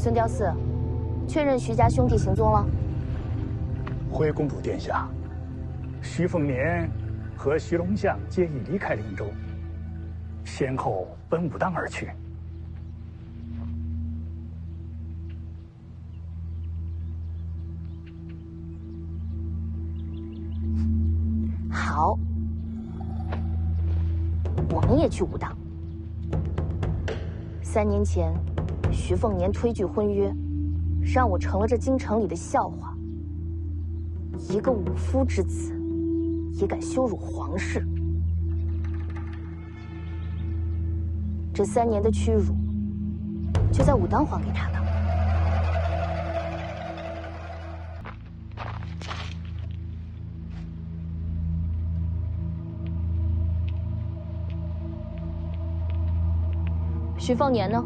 孙雕四，确认徐家兄弟行踪了。回公主殿下，徐凤年和徐龙象皆已离开灵州，先后奔武当而去。好，我们也去武当。3年前，徐凤年推拒婚约，让我成了这京城里的笑话。一个武夫之子，也敢羞辱皇室。这3年的屈辱，就在武当还给他的。徐凤年呢？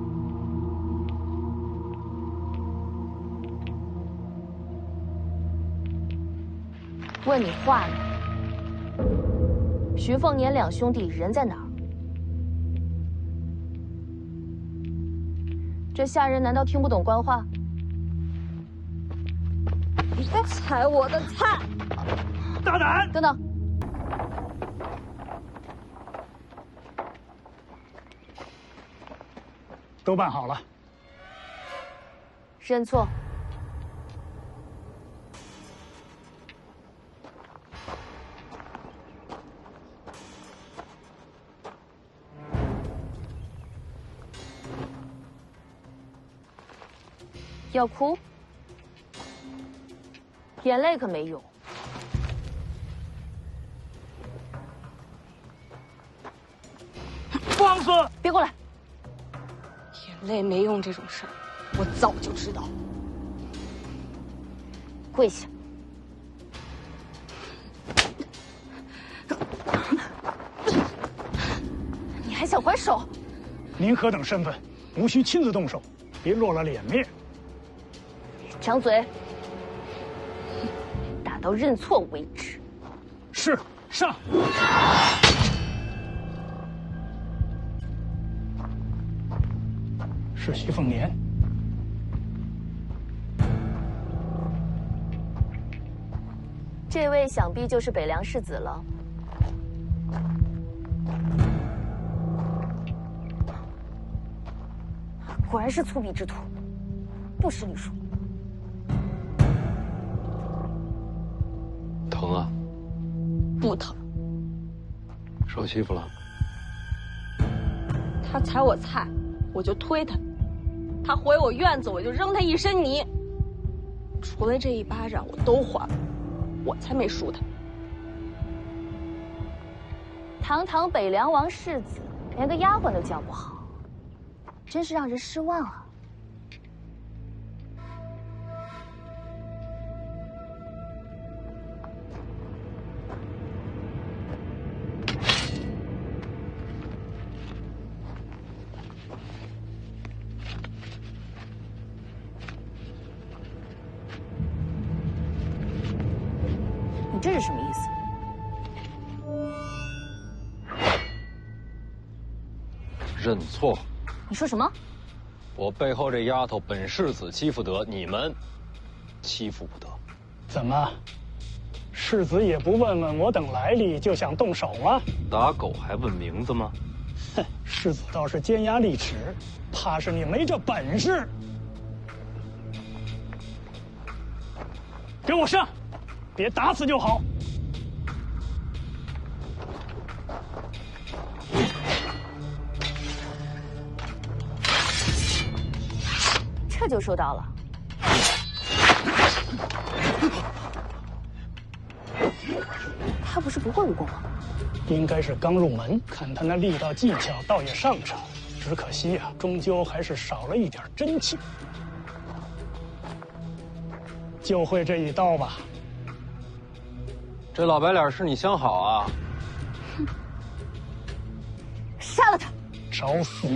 问你话呢。徐凤年2兄弟人在哪儿？这下人难道听不懂官话？你在踩我的菜！大胆！等等。都办好了。认错。要哭？眼泪可没用。放肆！别过来！眼泪没用这种事儿，我早就知道。跪下！你还想还手？您何等身份，无需亲自动手，别落了脸面。张嘴，打到认错为止。是，上。是徐凤年。这位想必就是北凉世子了。果然是粗鄙之徒，不识礼数。疼啊？不疼。受欺负了？他踩我菜，我就推他；他回我院子，我就扔他一身泥。除了这一巴掌，我都还了，我才没输他。堂堂北凉王世子，连个丫鬟都教不好，真是让人失望啊！你这是什么意思？认错。你说什么？我背后这丫头本世子欺负得，你们欺负不得。怎么，世子也不问问我等来历，就想动手吗？打狗还问名字吗？哼，世子倒是尖牙利齿，怕是你没这本事。给我上，别打死就好。这就收到了。他不是不会武功吗？应该是刚入门，看他那力道技巧，倒也上乘。只可惜呀，终究还是少了一点真气。就会这一刀吧。这老白脸是你相好啊？哼！杀了他！找死！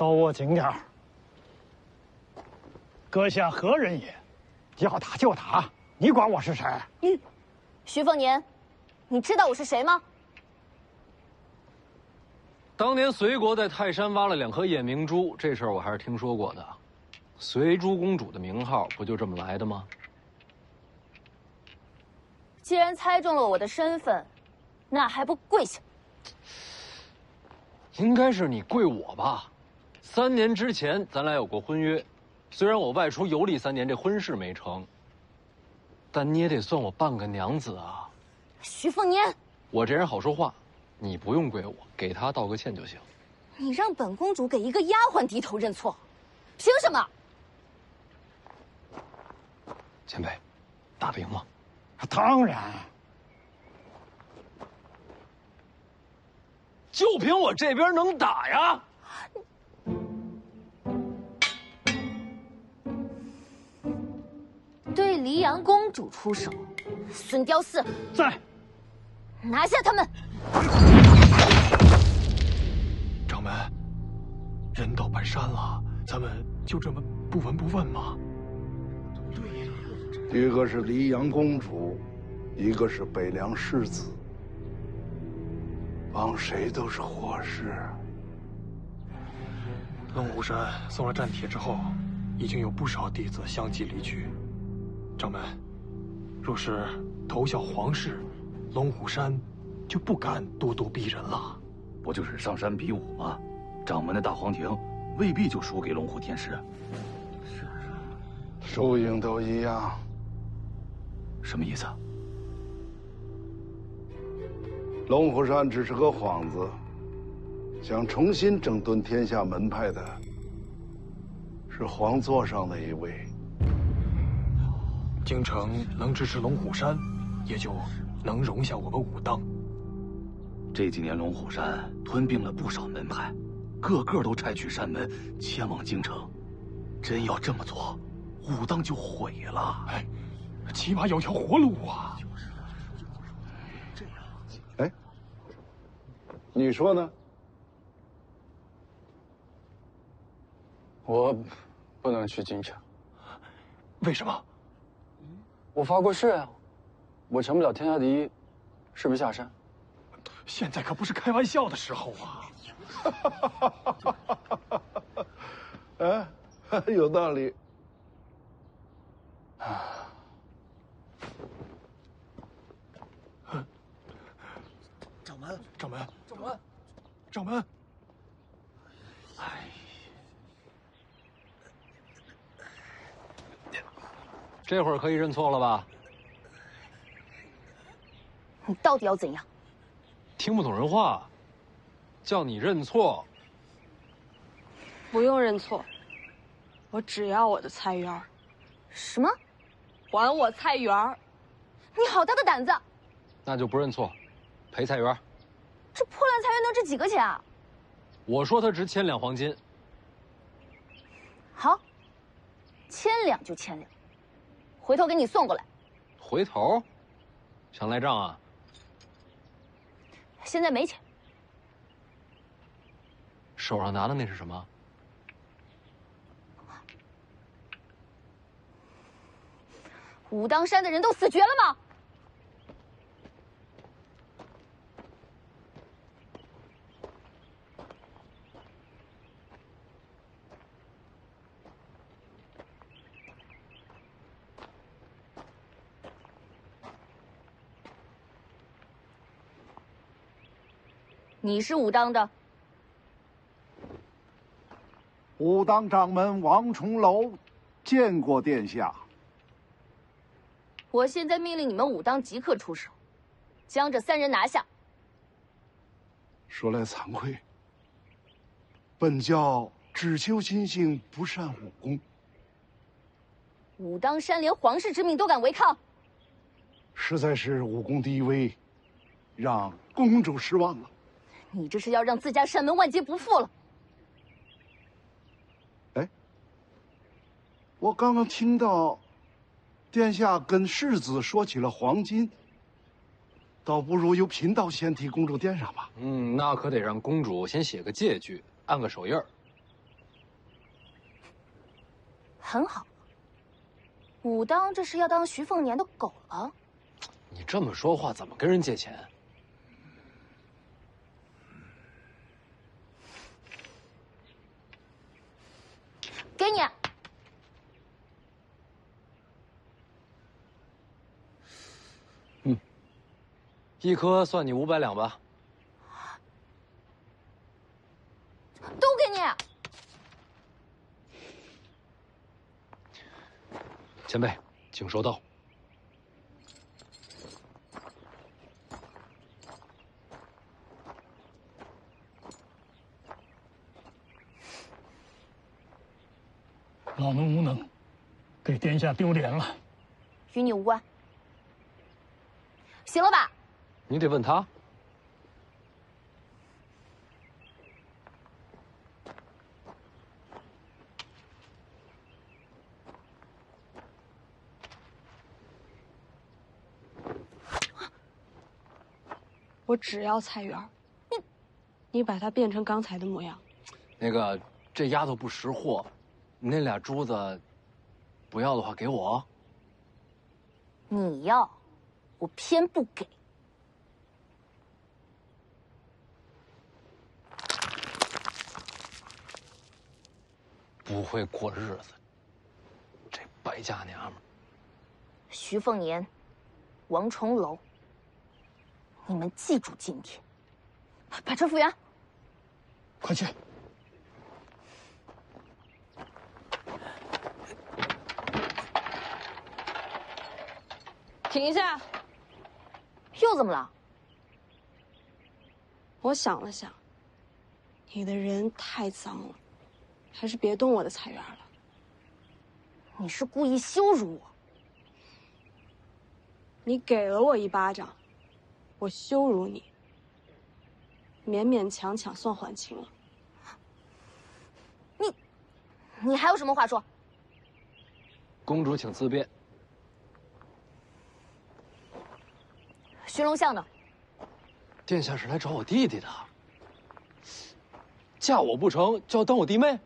都握紧点儿。阁下何人也？要打就打，你管我是谁？徐凤年，你知道我是谁吗？当年隋国在泰山挖了2颗夜明珠，这事儿我还是听说过的。随珠公主的名号不就这么来的吗？既然猜中了我的身份，那还不跪下？应该是你跪我吧？3年之前咱俩有过婚约，虽然我外出游历3年，这婚事没成，但你也得算我半个娘子啊。徐凤年，我这人好说话，你不用跪我，给他道个歉就行。你让本公主给一个丫鬟低头认错，凭什么？前辈，打得赢吗？当然。就凭我这边能打呀！对黎阳公主出手，孙雕四在。拿下他们！掌门，人到半山了，咱们就这么不闻不问吗？对呀，一个是黎阳公主，一个是北凉世子，帮谁都是祸事。龙虎山送了战帖之后，已经有不少弟子相继离去。掌门，若是投效皇室，龙虎山就不敢咄咄逼人了。不就是上山比武吗？掌门的大黄庭未必就输给龙虎天师。输赢都一样。什么意思？龙虎山只是个幌子，想重新整顿天下门派的是皇座上的一位。京城能支持龙虎山，也就能容下我们武当。这几年龙虎山吞并了不少门派，个个都拆去山门，迁往京城。真要这么做，武当就毁了。哎，起码有条活路啊！哎，你说呢？我不能去京城。为什么？我发过誓啊，我成不了天下第一，誓不下山。现在可不是开玩笑的时候啊！哎，有道理。掌门，掌门，掌门，掌门！哎，这会儿可以认错了吧？你到底要怎样？听不懂人话，叫你认错。不用认错，我只要我的菜园儿。什么？还我菜园儿！你好大的胆子！那就不认错，赔菜园。这破烂菜园能值几个钱啊？我说它值1000两黄金。好，1000两就1000两，回头给你送过来。回头？想赖账啊？现在没钱。手上拿的那是什么？武当山的人都死绝了吗？你是武当的？武当掌门王重楼见过殿下。我现在命令你们武当即刻出手，将这3人拿下。说来惭愧，本教只求心性，不善武功。武当山连皇室之命都敢违抗，实在是武功低微，让公主失望了。你这是要让自家山门万劫不复了。哎，我刚刚听到殿下跟世子说起了黄金，倒不如由贫道先替公主垫上吧。那可得让公主先写个借据，按个手印儿。很好。武当这是要当徐凤年的狗了？你这么说话，怎么跟人借钱？给你。一颗算你500两吧。都给你。前辈，请收到。老奴无能，给殿下丢脸了。与你无关。行了吧？你得问他。我只要菜园，你把它变成刚才的模样。那个，这丫头不识货，你那俩珠子，不要的话给我。你要，我偏不给。不会过日子，这败家娘们儿。徐凤年，王重楼，你们记住今天，把车复原。快去！停一下！又怎么了？我想了想，你的人太脏了，还是别动我的菜园了。你是故意羞辱我？你给了我一巴掌，我羞辱你，勉勉强强算还清了。你还有什么话说？公主请自便。徐龙相呢？殿下是来找我弟弟的。嫁我不成就要当我弟妹？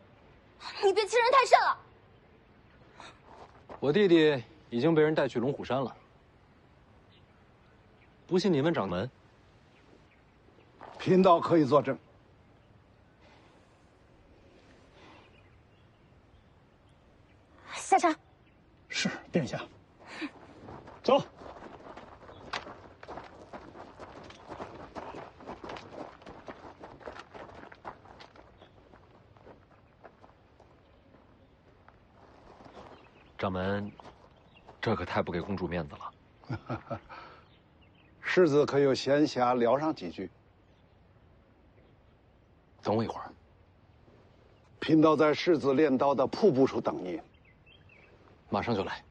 你别欺人太甚了。我弟弟已经被人带去龙虎山了。不信你问掌门。贫道可以作证。下车。是殿下。走。掌门，这可太不给公主面子了。世子可有闲暇聊上几句？等我一会儿。贫道在世子练刀的瀑布处等你。马上就来。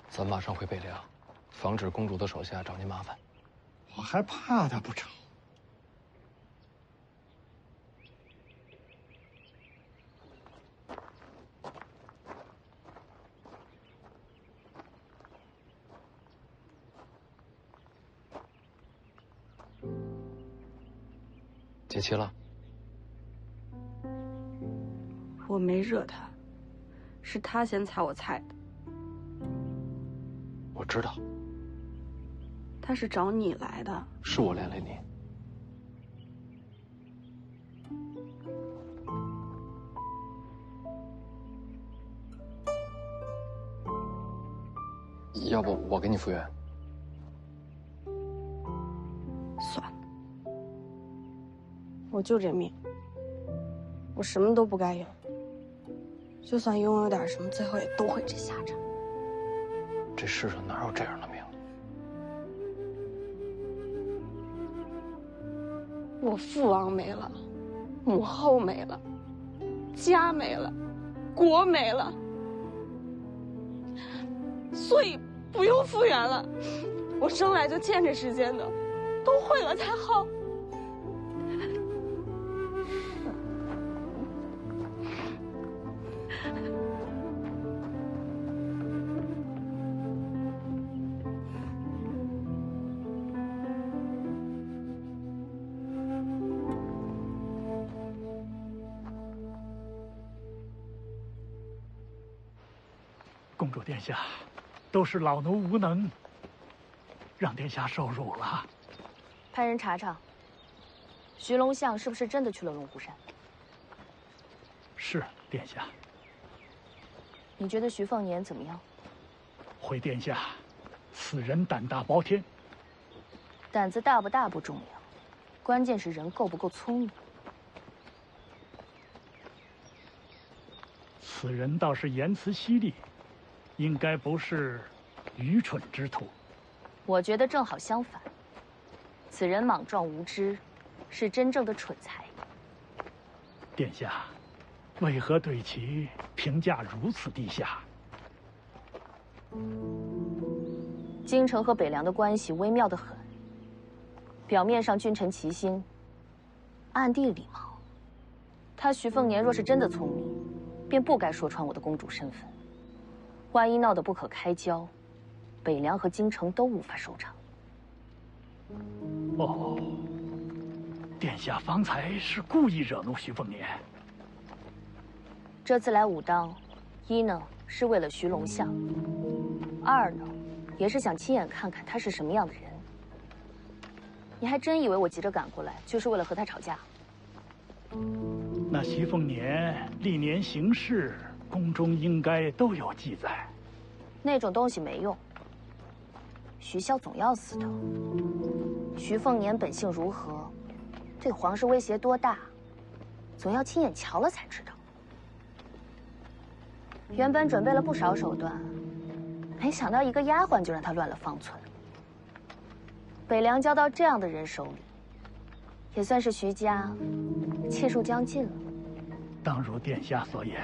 咱马上回北凉，防止公主的手下找您麻烦。我还怕他不成？结齐了。我没惹他，是他先踩我菜的。我知道。他是找你来的。是我连累你。要不我给你复原？算了，我就这命，我什么都不该有。就算拥有点什么，最后也都会这下场。这世上哪有这样的命？我父王没了，母后没了，家没了，国没了，所以不用复原了。我生来就欠这世间的，都会了才好。公主殿下，都是老奴无能，让殿下受辱了。派人查查，徐龙相是不是真的去了龙虎山？是，殿下。你觉得徐凤年怎么样？回殿下，此人胆大包天。胆子大不大不重要，关键是人够不够聪明。此人倒是言辞犀利，应该不是愚蠢之徒。我觉得正好相反，此人莽撞无知，是真正的蠢材。殿下，为何对其评价如此低下？京城和北凉的关系微妙得很，表面上君臣齐心，暗地里毛。他徐凤年若是真的聪明，便不该说穿我的公主身份。万一闹得不可开交，北凉和京城都无法收场。哦，殿下方才是故意惹怒徐凤年。这次来武当，一呢是为了徐龙相，二呢也是想亲眼看看他是什么样的人。你还真以为我急着赶过来就是为了和他吵架？那徐凤年历年行事，宫中应该都有记载。那种东西没用。徐骁总要死的。徐凤年本性如何，对皇室威胁多大，总要亲眼瞧了才知道。原本准备了不少手段，没想到一个丫鬟就让他乱了方寸。北凉交到这样的人手里，也算是徐家气数将尽了。当如殿下所言，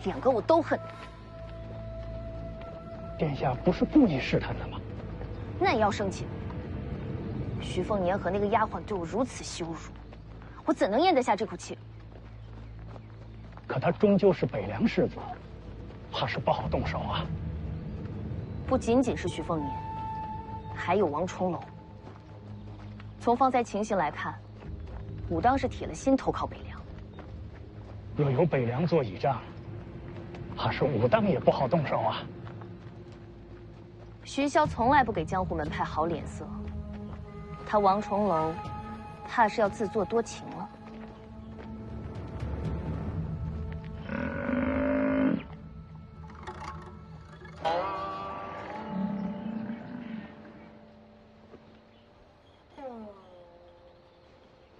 两个我都恨。殿下不是故意试探的吗？那也要生气。徐凤年和那个丫鬟对我如此羞辱，我怎能咽得下这口气？可他终究是北凉世子，怕是不好动手啊。不仅仅是徐凤年，还有王重楼。从方才情形来看，武当是铁了心投靠北凉。若有北凉做倚仗，怕是武当也不好动手啊。徐骁从来不给江湖门派好脸色，他王重楼，怕是要自作多情了。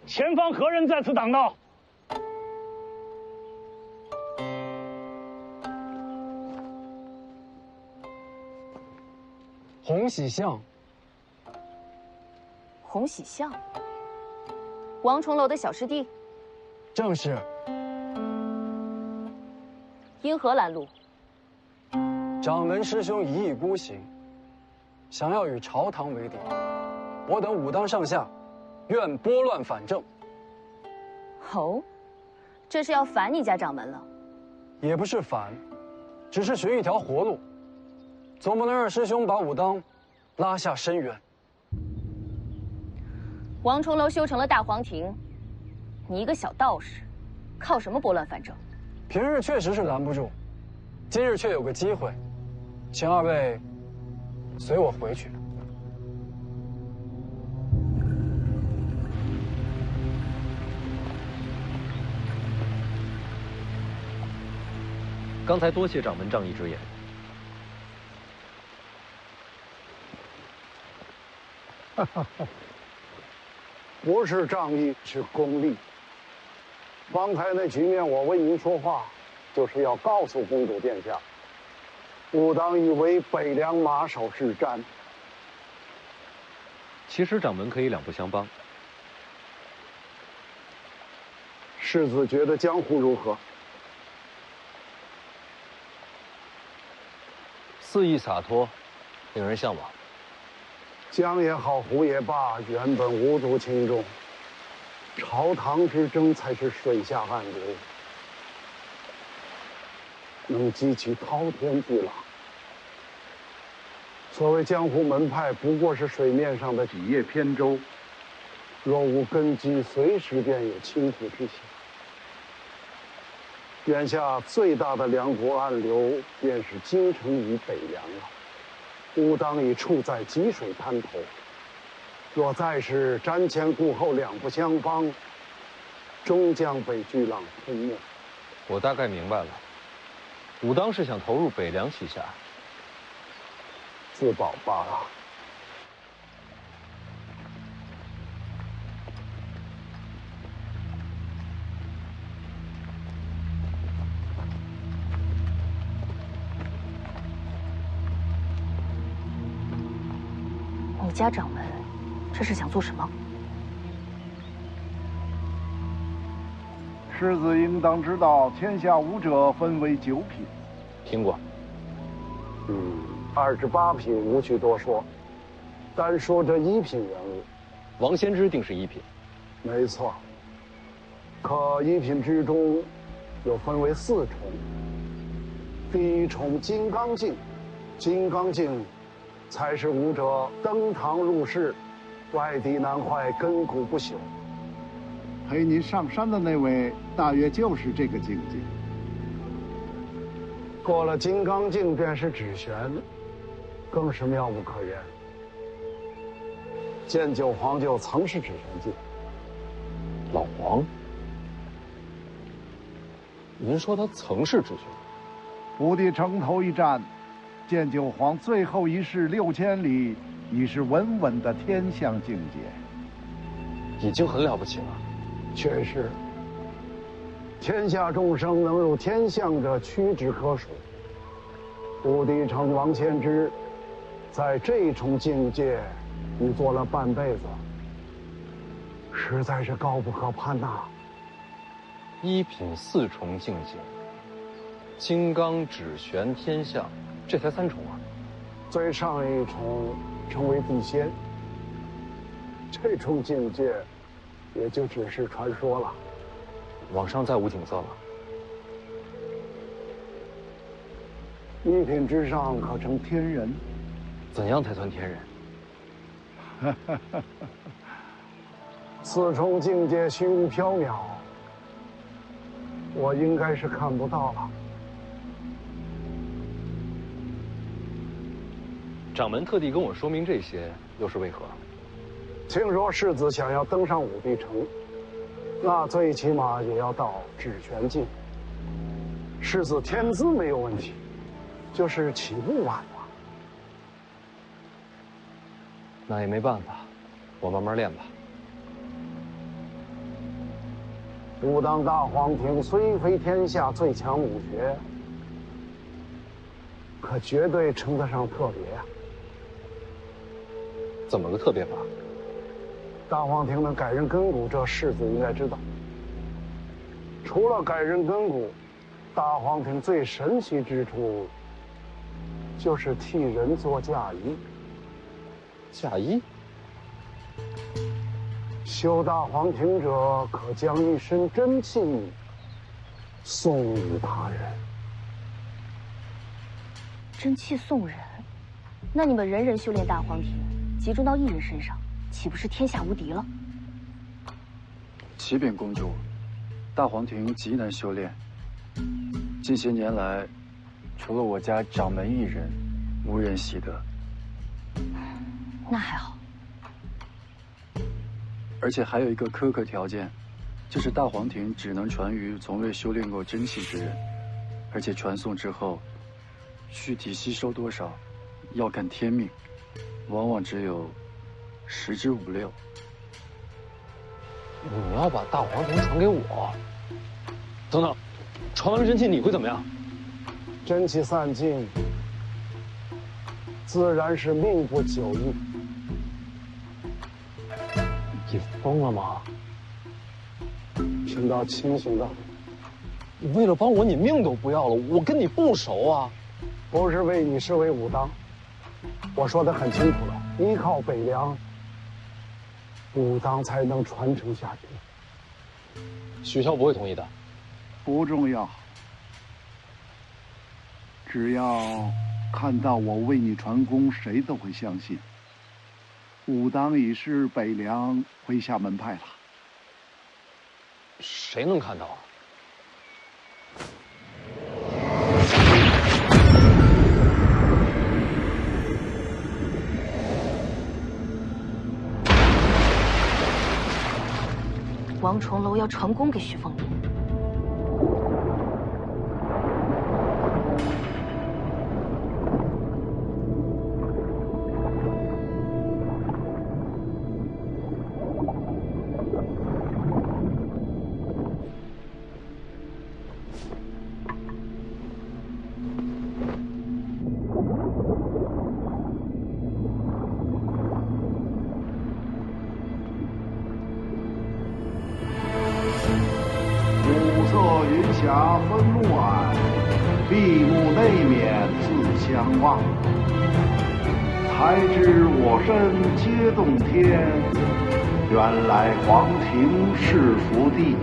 前方何人在此挡道？洪喜相。洪喜相，王重楼的小师弟。正是。因何拦路？掌门师兄一意孤行，想要与朝堂为敌。我等武当上下，愿拨乱反正。哦，这是要反你家掌门了？也不是反，只是寻一条活路，总不能让师兄把武当拉下深渊。王重楼修成了大皇庭，你一个小道士，靠什么拨乱反正？平日确实是拦不住，今日却有个机会，请二位随我回去。刚才多谢掌门仗义直言。不是仗义，是功利。方才那局面，我为您说话，就是要告诉公主殿下，武当已为北凉马首是瞻。其实掌门可以两不相帮。世子觉得江湖如何？肆意洒脱，令人向往。江也好，湖也罢，原本无足轻重。朝堂之争才是水下暗流，能激起滔天巨浪。所谓江湖门派，不过是水面上的几叶扁舟，若无根基，随时便有倾覆之象。眼下最大的两股暗流便是京城与北凉了。吾当已处在积水滩头，若再是瞻前顾后，两不相帮，终将被巨浪吞没。我大概明白了，武当是想投入北凉旗下，自保罢了。你家掌门这是想做什么？世子应当知道，天下武者分为9品。听过。28品无需多说，单说这1品人物，王仙芝定是1品。没错。可1品之中，又分为4重。第1重金刚镜，金刚镜才是武者登堂入室，外敌难坏，根骨不朽。陪您上山的那位，大约就是这个境界。过了金刚镜，便是指玄，更是妙不可言。建九皇就曾是指玄镜。老黄，您说他曾是指玄？不敌城头一战，建九皇最后一式6000里，已是稳稳的天象境界，已经很了不起了。确实，天下众生能入天象者屈指可数。武帝城王仙芝，在这重境界已做了半辈子，实在是高不可攀呐。1品4重境界，金刚指玄天象，这才3重啊。最上一重称为地仙，这重境界也就只是传说了。往上再无景色了。 1品之上可成天人。怎样才算天人？4重境界虚无缥缈，我应该是看不到了。掌门特地跟我说明这些，又是为何？听说世子想要登上武帝城，那最起码也要到指玄境。世子天资没有问题，就是起步晚了。那也没办法，我慢慢练吧。武当大皇庭虽非天下最强武学，可绝对称得上特别啊！怎么个特别法？大皇庭能改人根骨，这世子应该知道。除了改人根骨，大皇庭最神奇之处，就是替人做嫁衣。嫁衣？修大皇庭者，可将一身真气送与他人。真气送人？那你们人人修炼大皇庭，集中到一人身上，岂不是天下无敌了？启禀公主，大皇庭极难修炼。近些年来，除了我家掌门一人，无人习得。那还好。而且还有一个苛刻条件，就是大皇庭只能传于从未修炼过真气之人，而且传送之后，躯体吸收多少，要看天命，往往只有10之5、6。你要把大皇庭传给我？等等，传完了真气你会怎么样？真气散尽，自然是命不久矣。你疯了吗？听到清醒的。你为了帮我，你命都不要了，我跟你不熟啊。不是为你，是为武当。我说得很清楚了，依靠北凉，武当才能传承下去。许萧不会同意的。不重要，只要看到我为你传功，谁都会相信。武当已是北凉麾下门派了。谁能看到啊？王重楼要成功给徐凤年。霞分暮霭，闭目内敛自相望。才知我身皆洞天，原来黄庭是福地。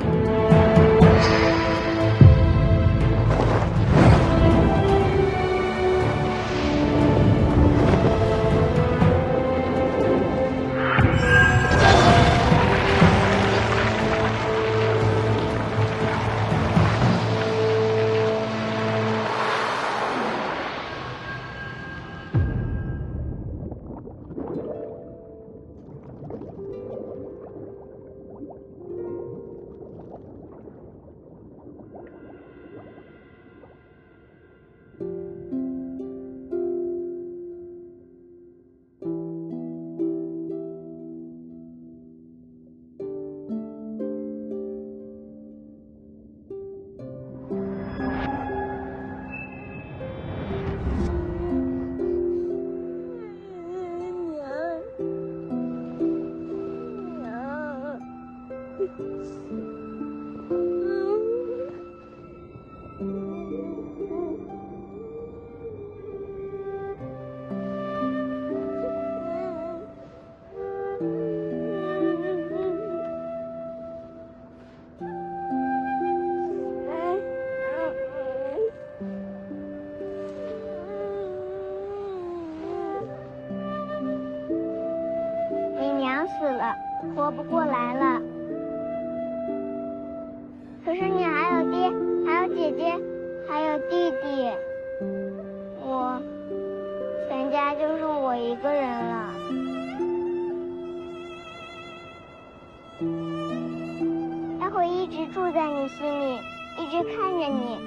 死了，活不过来了。可是你还有爹，还有姐姐，还有弟弟，我全家就剩我一个人了。他会一直住在你心里，一直看着你。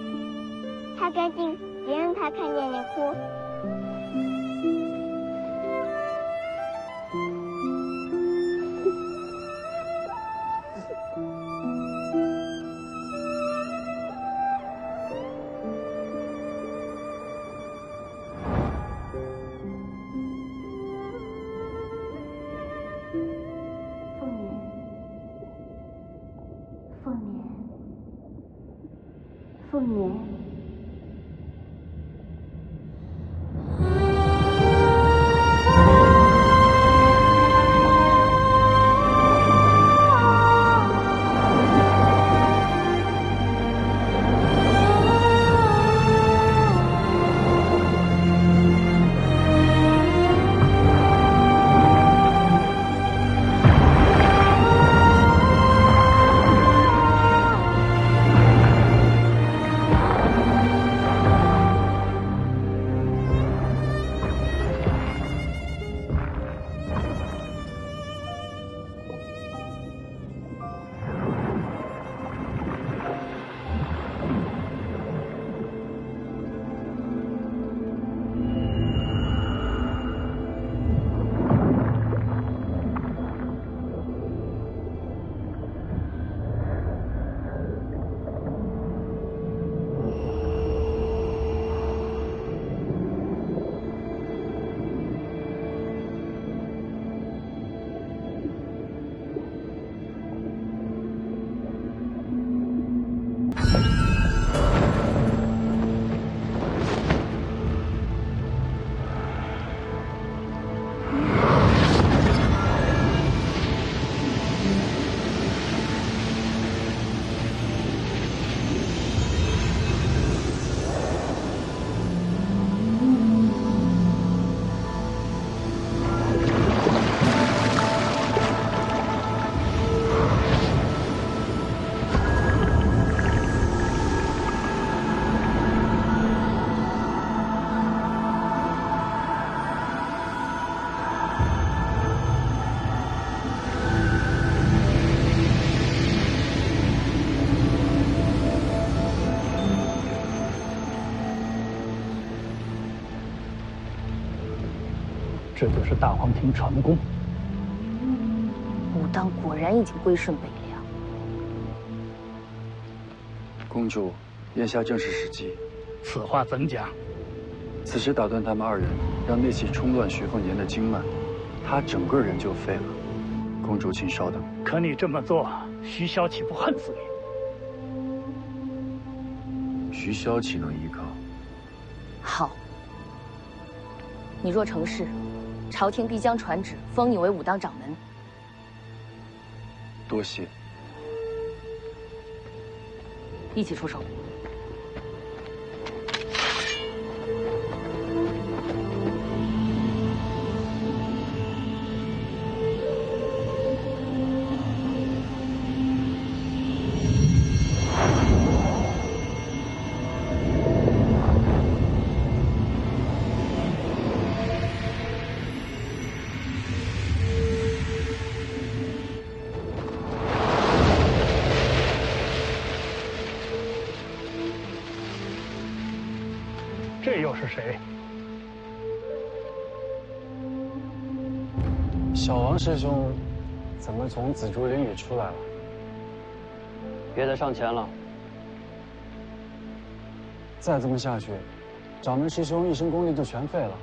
擦干净，别让他看见你哭。凤年。这就是大黄庭传功。武当果然已经归顺北凉。公主，眼下正是时机。此话怎讲？此时打断他们二人，让那气冲乱徐凤年的经脉，他整个人就废了。公主，请稍等。可你这么做，徐骁岂不恨死你？徐骁岂能依靠？好，你若成事，朝廷必将传旨封你为武当掌门。多谢。一起出手。这又是谁？小王师兄，怎么从紫竹林里出来了？别再上前了。再这么下去，掌门师兄一身功力就全废了。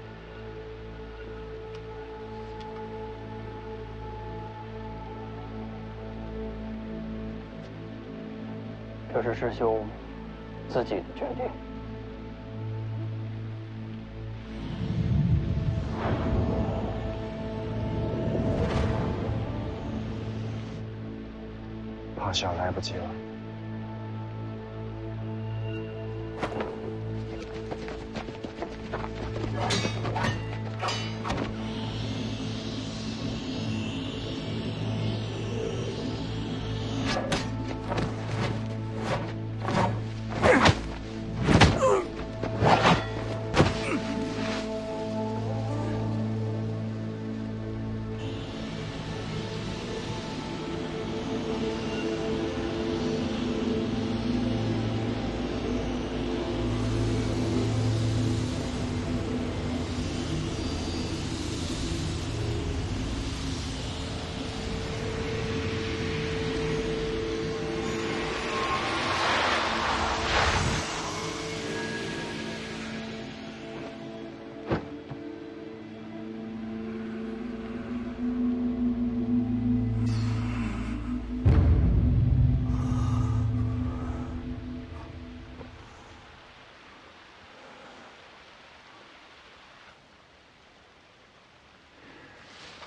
这是师兄自己的决定。怕小来不及了。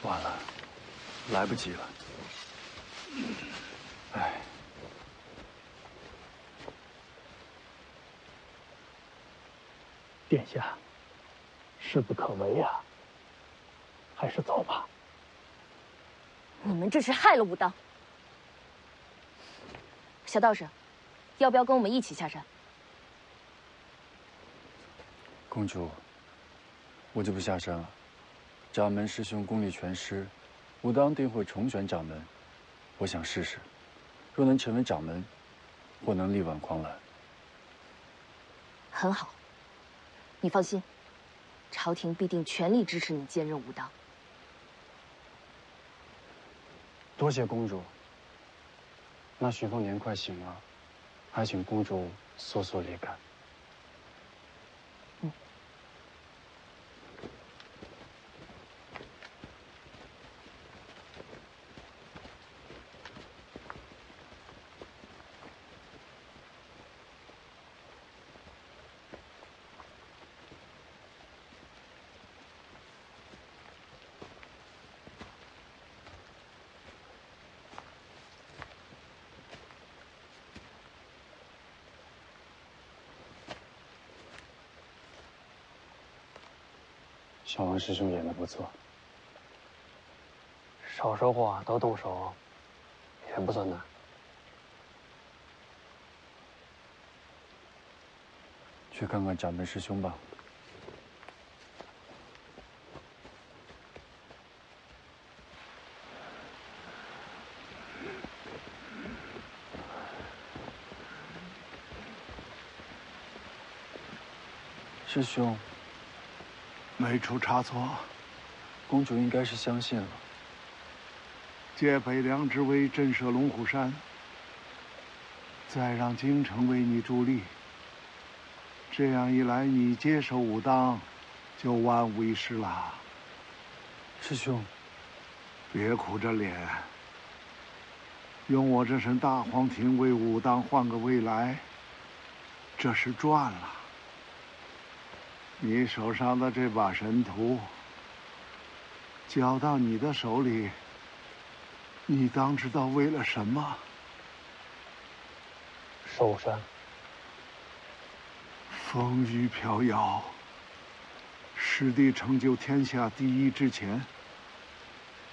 晚了，来不及了。哎，殿下，势不可为啊，还是走吧。你们这是害了武当。小道士，要不要跟我们一起下山？公主，我就不下山了。掌门师兄功力全失，武当定会重选掌门。我想试试，若能成为掌门，或能力挽狂澜。很好，你放心，朝廷必定全力支持你兼任武当。多谢公主。那徐凤年快醒了，还请公主速速离开。小王师兄演得不错，少说话，多动手，也不算难。去看看掌门师兄吧。师兄。没出差错。公主应该是相信了。借北凉之威震慑龙虎山，再让京城为你助力。这样一来，你接手武当，就万无一失了。师兄，别苦着脸，用我这身大黄庭为武当换个未来，这是赚了。你手上的这把神图，交到你的手里，你当知道为了什么？寿山。风雨飘摇，师弟成就天下第一之前，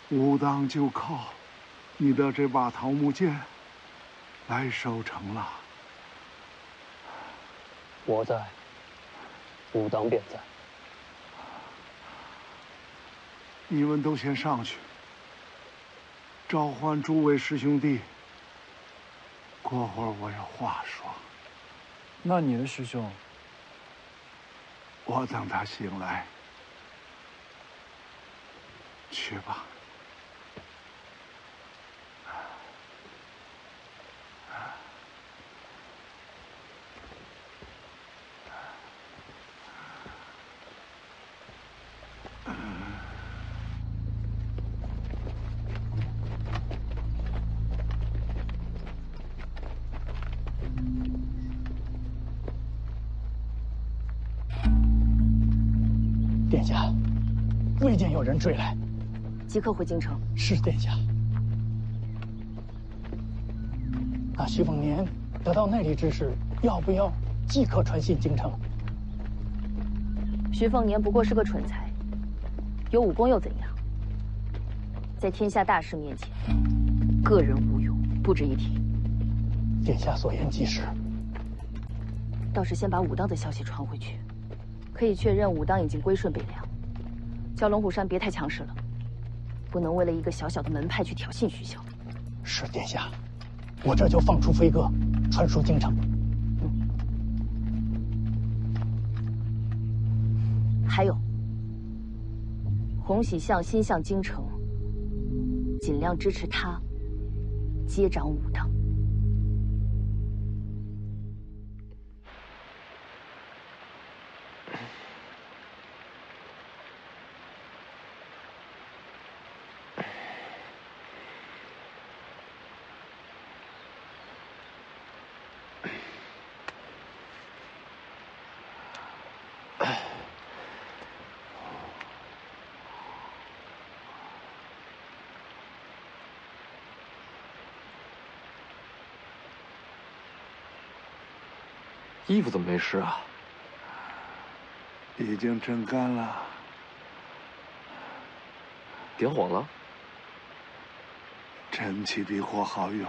武当就靠你的这把桃木剑来收成了。我在，武当便在。你们都先上去，召唤诸位师兄弟。过会儿我有话说。那你的师兄？我等他醒来。去吧。殿下，未见有人追来，即刻回京城。是殿下。那徐凤年得到内力之时，要不要即刻传信京城？徐凤年不过是个蠢材，有武功又怎样？在天下大事面前，个人无用，不值一提。殿下所言极是。倒是先把武当的消息传回去，可以确认武当已经归顺北凉，叫龙虎山别太强势了，不能为了一个小小的门派去挑衅徐骁。是殿下，我这就放出飞鸽，传输京城。还有，洪喜相心向京城，尽量支持他接掌武当。衣服怎么没湿啊？已经蒸干了。点火了？真气比火好用。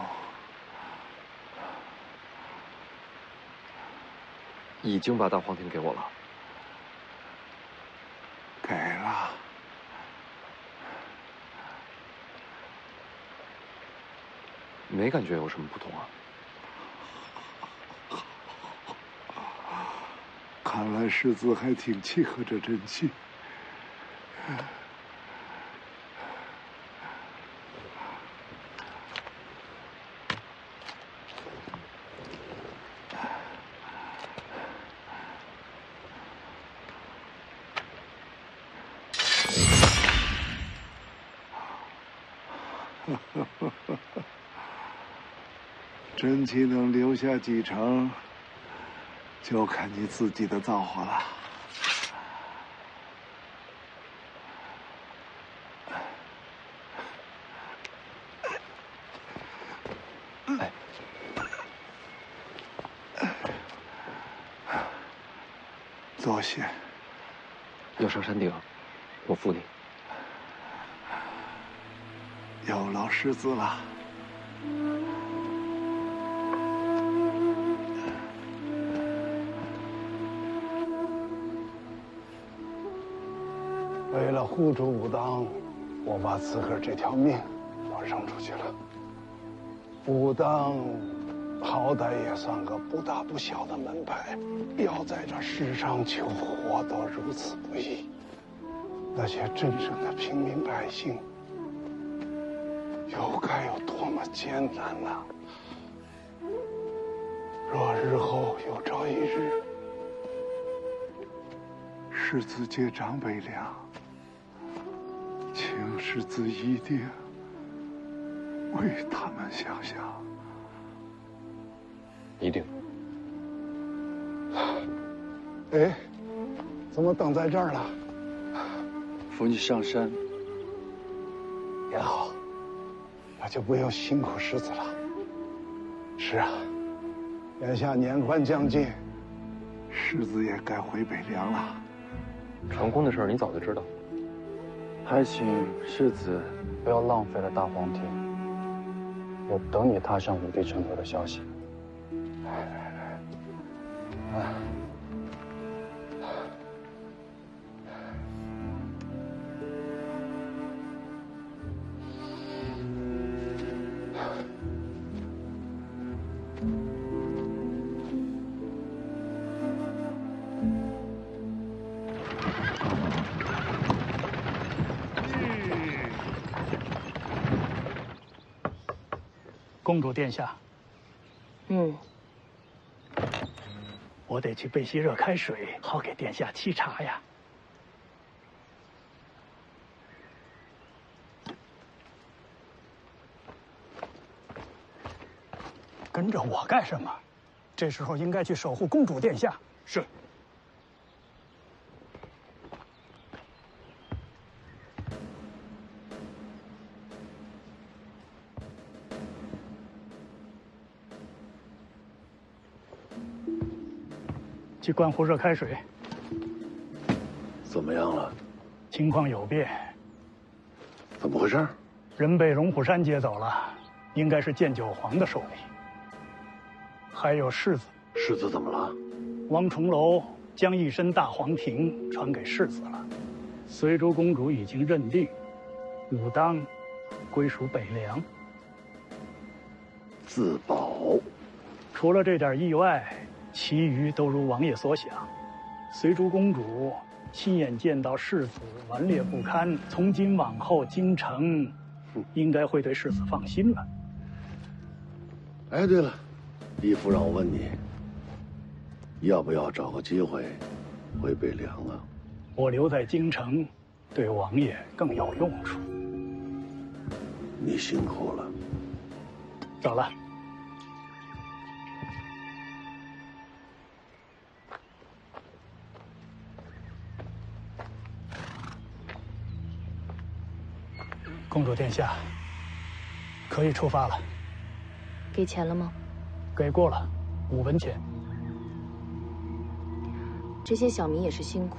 已经把大黄庭给我了。给了。没感觉有什么不同啊？看来师子还挺契合这真气。真气能留下几成？就看你自己的造化了。哎，多谢。要上山顶，我扶你。有劳师子了。为了护住武当，我把自个儿这条命都扔出去了。武当好歹也算个不大不小的门派，要在这世上求活都如此不易。那些真正的平民百姓，又该有多么艰难啊！若日后有朝一日，世子接掌北凉，请世子一定为他们想想。一定。哎，怎么等在这儿了？扶你上山。也好，那就不用辛苦世子了。是啊，眼下年关将近，世子也该回北凉了。成功的事儿你早就知道，还请世子不要浪费了大皇庭，我等你踏上武帝成河的消息。公主殿下，我得去备些热开水，好给殿下沏茶呀。跟着我干什么？这时候应该去守护公主殿下。是。去灌壶热开水。怎么样了？情况有变。怎么回事？人被龙虎山接走了，应该是建九皇的手里。还有世子。世子怎么了？王重楼将一身大黄庭传给世子了。随珠公主已经认定，武当归属北凉。自保。除了这点意外，其余都如王爷所想。随珠公主亲眼见到世子顽劣不堪，从今往后京城应该会对世子放心了。哎，对了，义父让我问你，要不要找个机会回北凉啊？我留在京城，对王爷更有用处。你辛苦了。走了。公主殿下，可以出发了。给钱了吗？给过了，5文钱。这些小民也是辛苦，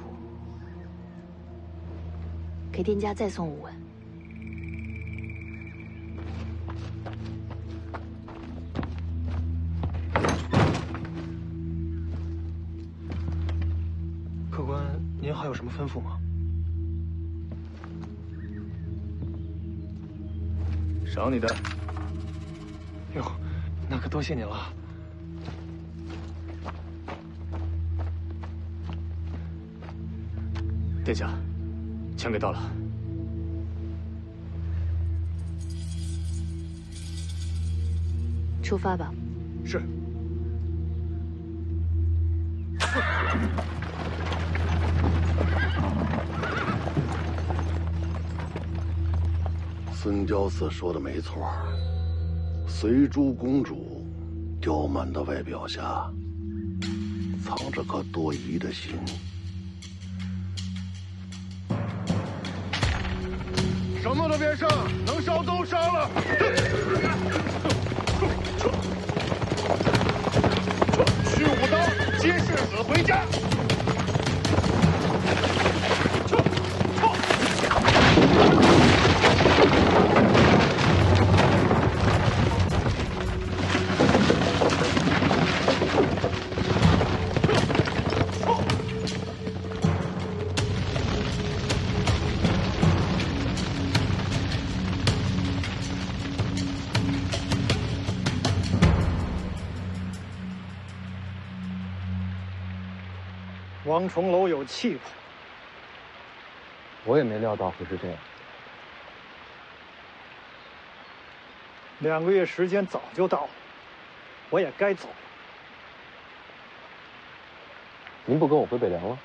给店家再送5文。客官，您还有什么吩咐吗？赏你的。哟，那可多谢您了。殿下，钱给到了。出发吧。是。孙雕四说的没错，随珠公主刁蛮的外表下，藏着颗多疑的心。什么都别剩，能烧都烧了。去武当接世子回家。王重楼有气魄，我也没料到会是这样。2个月时间早就到了，我也该走了。您不跟我回北凉了？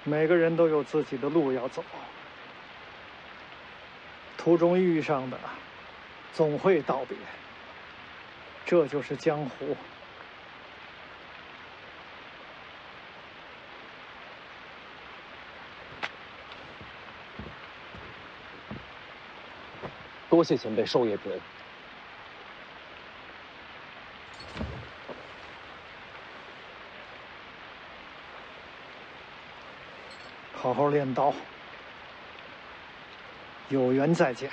每个人都有自己的路要走，途中遇上的，总会道别。这就是江湖。多谢前辈授业之恩。好好练刀，有缘再见。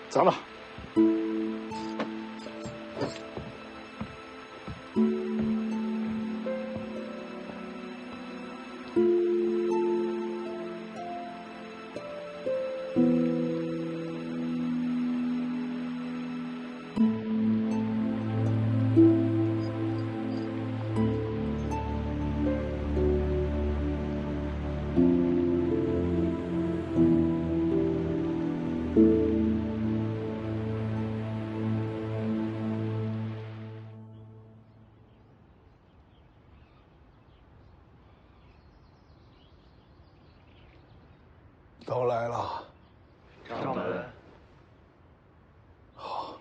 走了。都来了，掌门。好。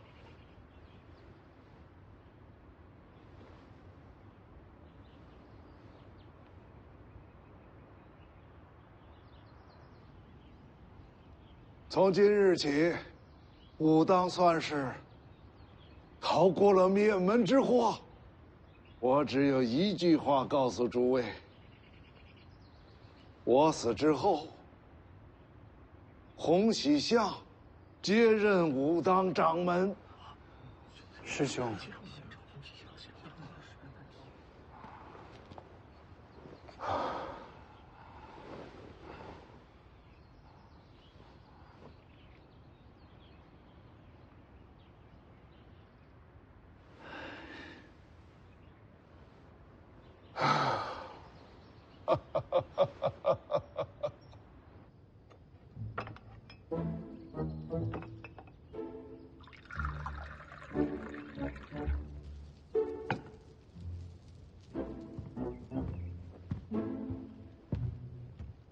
从今日起，武当算是逃过了灭门之祸。我只有一句话告诉诸位：我死之后，洪喜相接任武当掌门。师兄，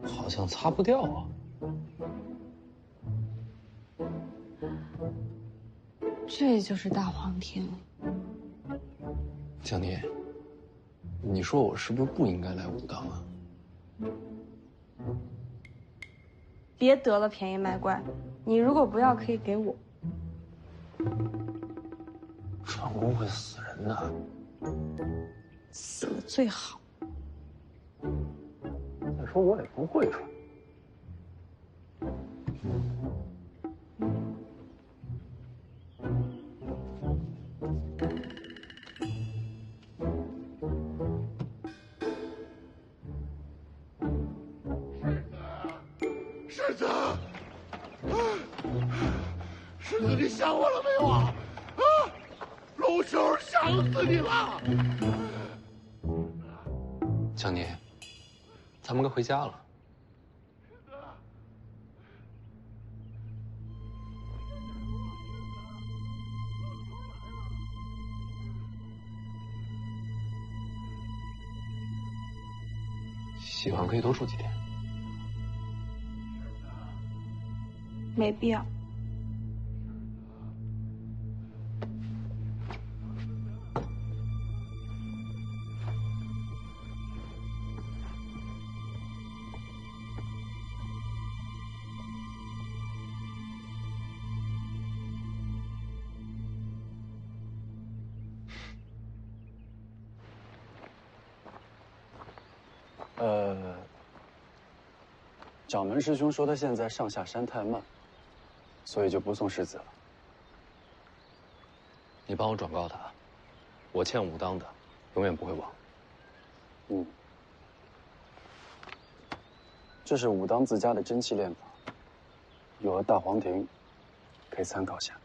好像擦不掉啊。这就是大黄庭。江宁，你说我是不是不应该来武当啊？别得了便宜卖乖，你如果不要，可以给我。传功会死人的，死了最好。再说我也不会传。世子，世子，你想我了没有啊？啊，龙兄想死你了。江宁，咱们该回家了。喜欢可以多住几天。没必要。掌门师兄说他现在上下山太慢，所以就不送世子了。你帮我转告他，我欠武当的，永远不会忘。嗯，这是武当自家的真气炼法，有了大黄庭，可以参考下。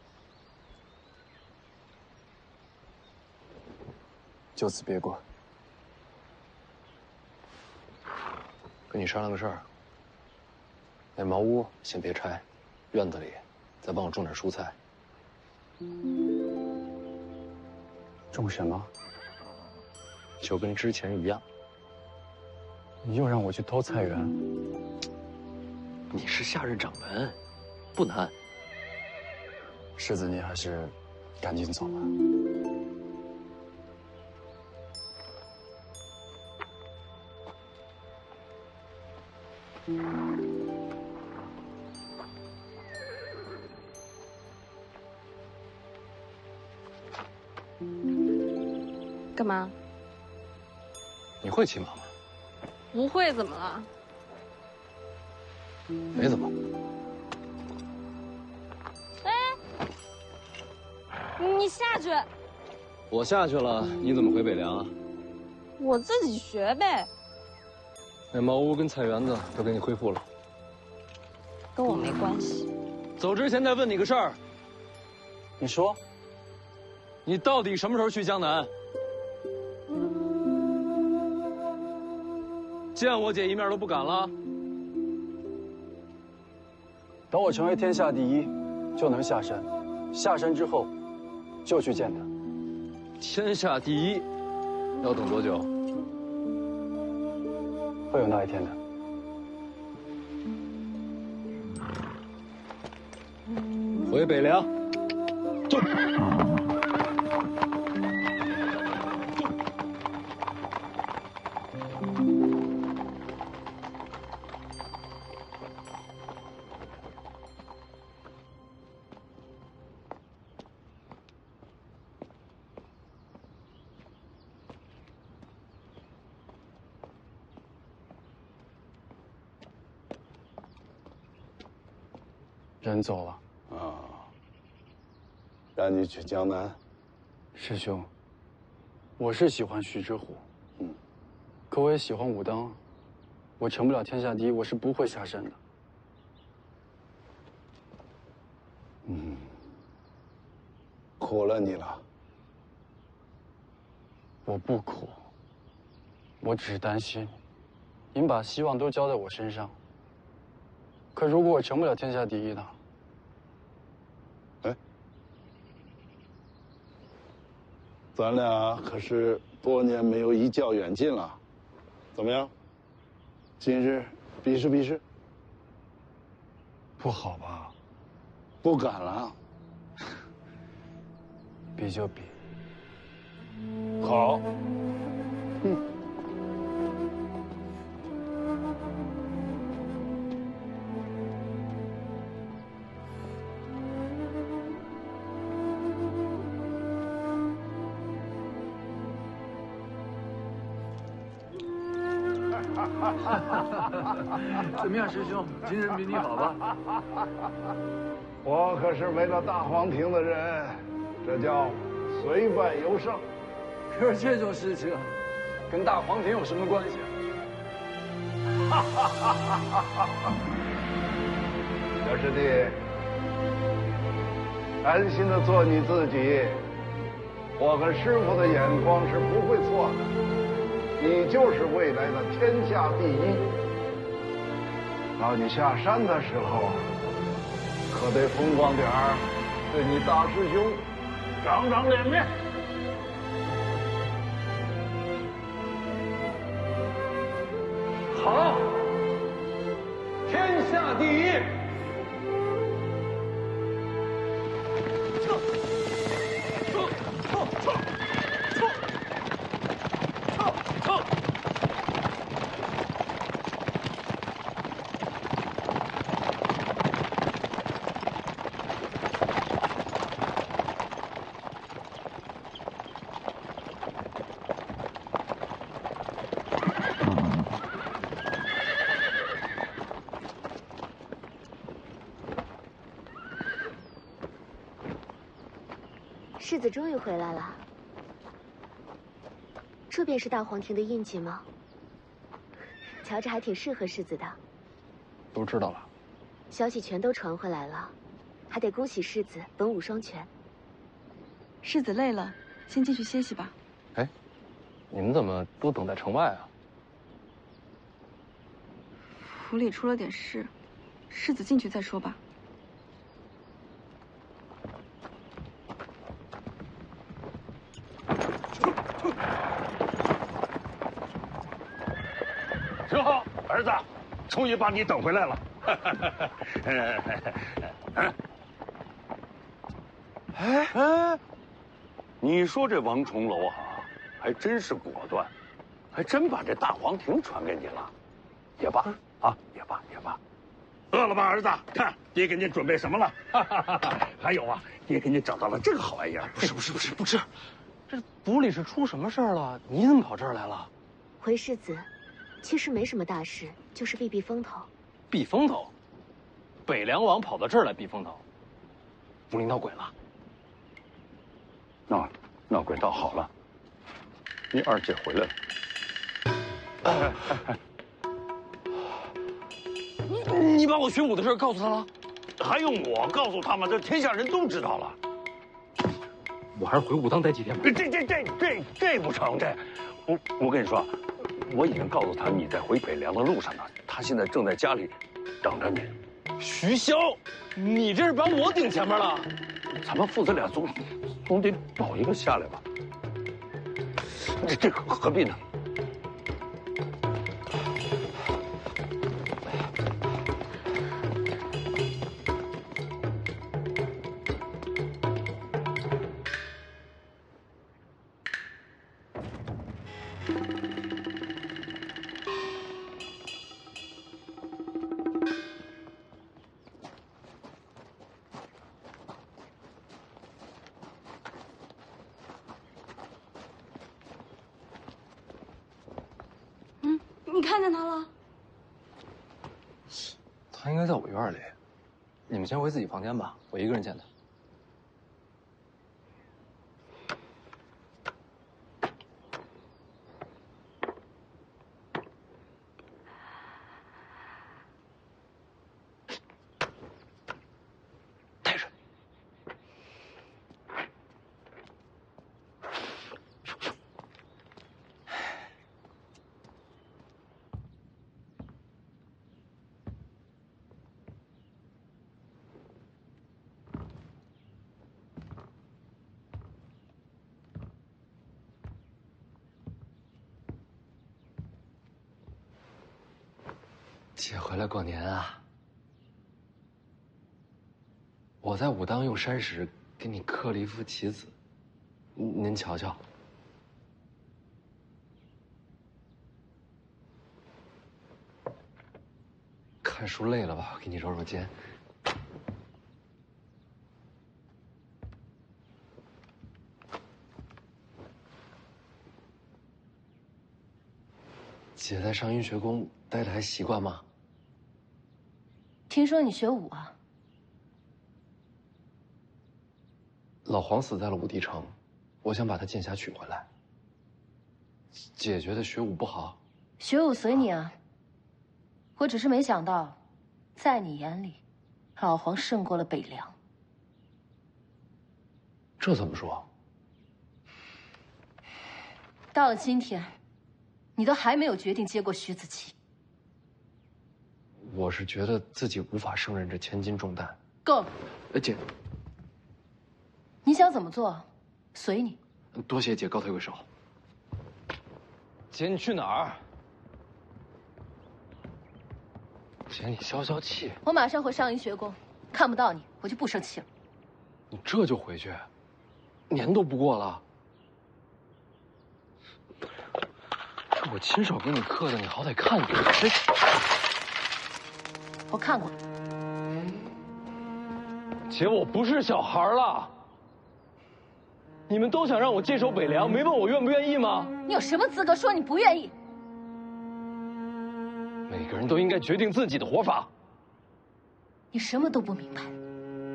就此别过。跟你商量个事儿。那茅屋先别拆，院子里再帮我种点蔬菜。种什么？就跟之前一样。你又让我去偷菜园？你是下任掌门，不难。世子，你还是赶紧走吧。干嘛？你会骑马吗？不会怎么了？没怎么。你下去。我下去了，你怎么回北凉啊？我自己学呗。那茅屋跟菜园子都给你恢复了，跟我没关系。走之前再问你个事儿。你说，你到底什么时候去江南？见我姐一面都不敢了。等我成为天下第一，就能下山。下山之后，就去见他。天下第一，要等多久？会有那一天的。回北凉。走。人走了啊，让你去江南。师兄，我是喜欢徐之虎，可我也喜欢武当。我成不了天下第一，我是不会下山的。苦了你了。我不苦，我只是担心，您把希望都交在我身上。可如果我成不了天下第一呢？咱俩可是多年没有一较远近了，怎么样？今日比试比试？不好吧？不敢了。比就比。好。怎么样，师兄？今日比你好吧？我可是为了大黄庭的人，这叫虽败犹胜。可是这种事情，跟大黄庭有什么关系啊？小师弟，安心的做你自己。我和师傅的眼光是不会错的。你就是未来的天下第一。到你下山的时候，可得风光点儿，对你大师兄长长脸面。好，天下第一。世子终于回来了，这便是大黄庭的印记吗？瞧着还挺适合世子的。都知道了，消息全都传回来了，还得恭喜世子文武双全。世子累了，先进去歇息吧。哎，你们怎么都等在城外啊？府里出了点事，世子进去再说吧。正好，儿子，终于把你等回来了。哎，你说这王重楼啊，还真是果断，还真把这大黄庭传给你了。也罢啊，也罢也罢。饿了吧，儿子？看爹给你准备什么了。还有啊，爹给你找到了这个好玩意儿。不是，不吃。这府里是出什么事儿了？你怎么跑这儿来了？回世子，其实没什么大事，就是避避风头。避风头？北凉王跑到这儿来避风头？府里闹鬼了？闹鬼倒好了，你二姐回来了。你把我学武的事告诉他了？还用我告诉他吗？这天下人都知道了。我还是回武当待几天吧。这不成，我跟你说，我已经告诉他你在回北凉的路上呢，他现在正在家里等着你。徐骁，你这是把我顶前面了。咱们父子俩总得保一个下来吧？这何必呢？你看见他了？他应该在我院里。你们先回自己房间吧，我一个人见他。姐回来过年啊！我在武当用山石给你刻了一副棋子，您瞧瞧。看书累了吧？我给你揉揉肩。姐在上阴学宫待的还习惯吗？听说你学武啊？老黄死在了武帝城，我想把他剑匣取回来。姐觉得学武不好？学武随你啊。我只是没想到，在你眼里，老黄胜过了北凉。这怎么说？到了今天，你都还没有决定接过徐子淇。我是觉得自己无法胜任这千斤重担。够了，姐，你想怎么做，随你。多谢姐高抬贵手。姐，你去哪儿？姐，你消消气。我马上回上阴学宫，看不到你，我就不生气了。你这就回去？年都不过了。这我亲手给你刻的，你好歹看看。我看过。姐，我不是小孩了。你们都想让我接手北凉，没问我愿不愿意吗？你有什么资格说你不愿意？每个人都应该决定自己的活法。你什么都不明白，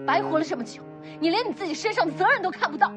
白活了这么久，你连你自己身上的责任都看不到。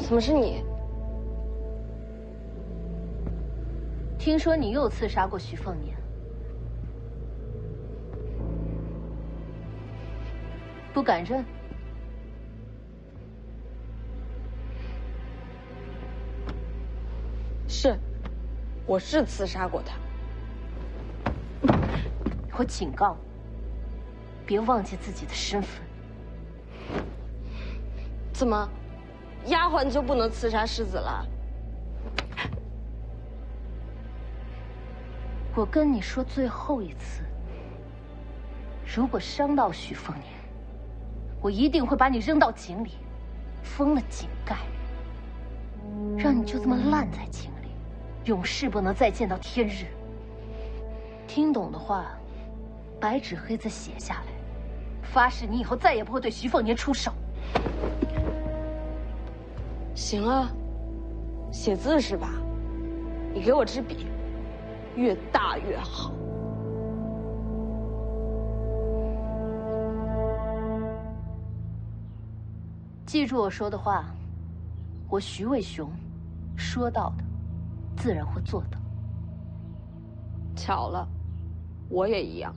怎么是你？听说你又刺杀过徐凤年，不敢认？是，我是刺杀过他。我警告你，别忘记自己的身份。怎么，丫鬟就不能刺杀世子了？我跟你说最后一次，如果伤到许凤年，我一定会把你扔到井里，封了井盖，让你就这么烂在井里，永世不能再见到天日。听懂的话，白纸黑字写下来，发誓你以后再也不会对徐凤年出手。行啊，写字是吧？你给我支笔，越大越好。记住我说的话，我徐渭雄说到的，自然会做到。巧了，我也一样。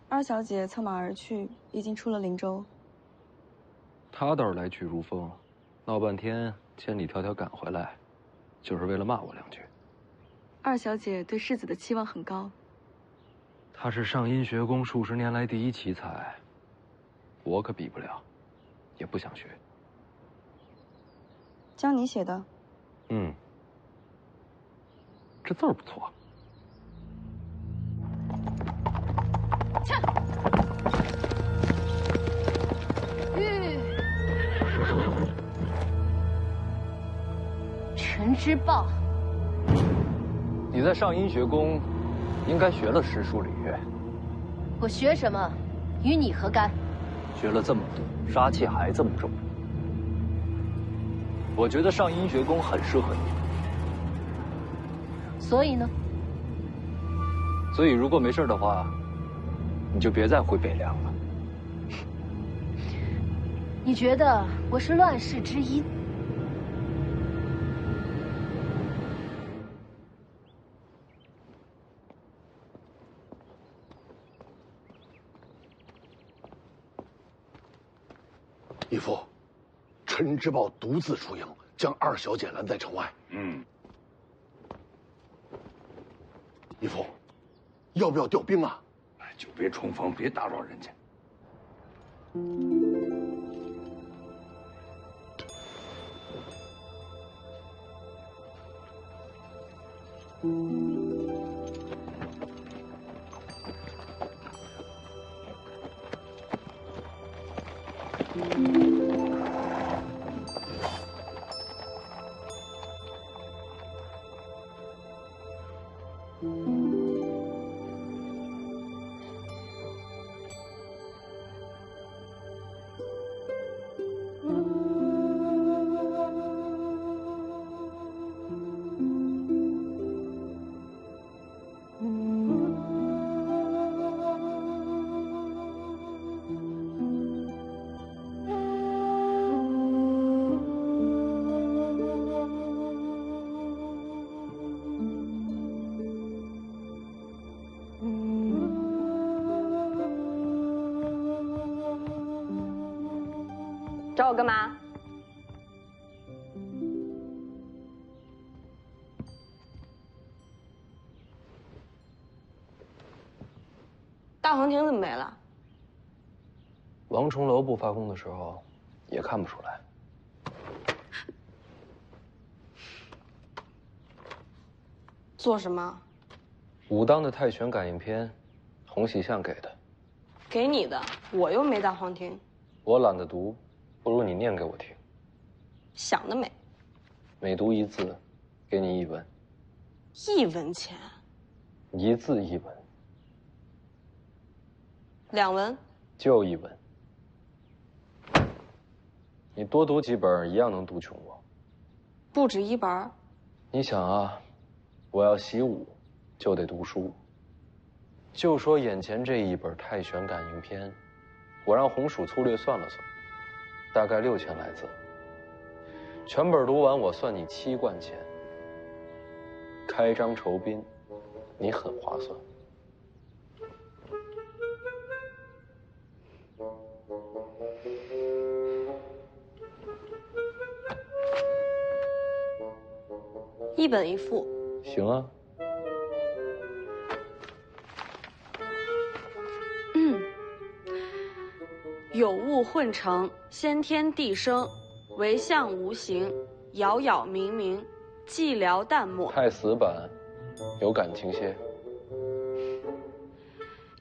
二小姐策马而去，已经出了灵州。她倒是来去如风，闹半天千里迢迢赶回来，就是为了骂我两句。二小姐对世子的期望很高。她是上阴学宫数十年来第一奇才，我可比不了，也不想学。教你写的？嗯，这字儿不错。切！陈之豹，你在上阴学宫，应该学了诗书礼乐。我学什么，与你何干？学了这么多，杀气还这么重。我觉得上阴学宫很适合你。所以呢？所以如果没事的话，你就别再回北凉了。你觉得我是乱世之一？义父，陈之豹独自出营，将二小姐拦在城外。义父，要不要调兵啊？就别冲锋，别打扰人家。找我干嘛？大黄庭怎么没了？王重楼不发功的时候，也看不出来。做什么？武当的太玄感应篇，洪喜相给的。给你的，我又没大黄庭。我懒得读，不如你念给我听。想得美。每读一字，给你1文。1文钱。1字1文。2文。就1文。你多读几本，一样能读穷我。不止1本。你想啊，我要习武，就得读书。就说眼前这一本《太玄感应篇》，我让红薯粗略算了算，大概6000来字。全本读完，我算你7贯钱。开张酬宾，你很划算。1本1副。行啊。有物混成，先天地生，唯相无形，杳杳冥冥，寂寥淡漠。太死板，有感情些。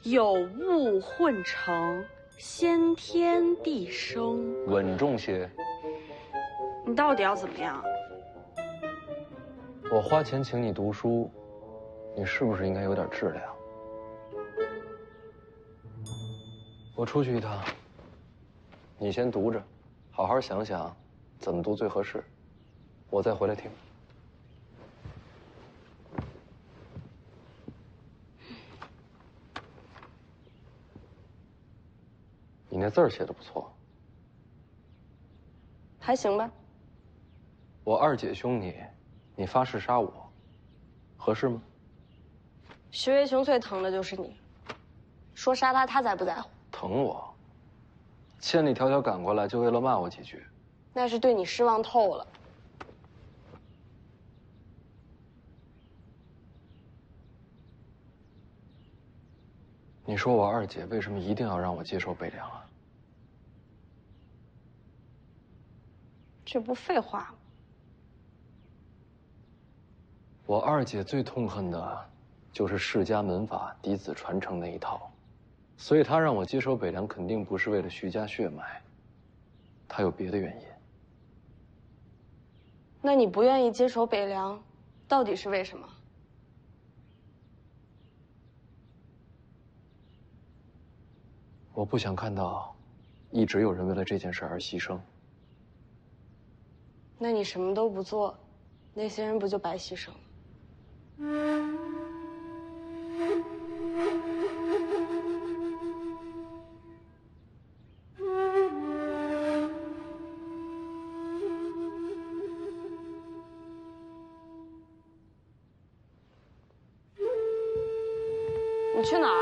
有物混成，先天地生。稳重些。你到底要怎么样？我花钱请你读书，你是不是应该有点质量？我出去一趟，你先读着，好好想想怎么读最合适，我再回来听。你那字儿写的不错。还行吧。我二姐凶你，你发誓杀我，合适吗？徐渭雄最疼的就是你，说杀他，他才不在乎。疼我，千里迢迢赶过来，就为了骂我几句。那是对你失望透了。你说我二姐为什么一定要让我接受北凉啊？这不废话吗？我二姐最痛恨的，就是世家门法嫡子传承那一套，所以她让我接手北凉，肯定不是为了徐家血脉，她有别的原因。那你不愿意接手北凉，到底是为什么？我不想看到，一直有人为了这件事而牺牲。那你什么都不做，那些人不就白牺牲了？你去哪儿？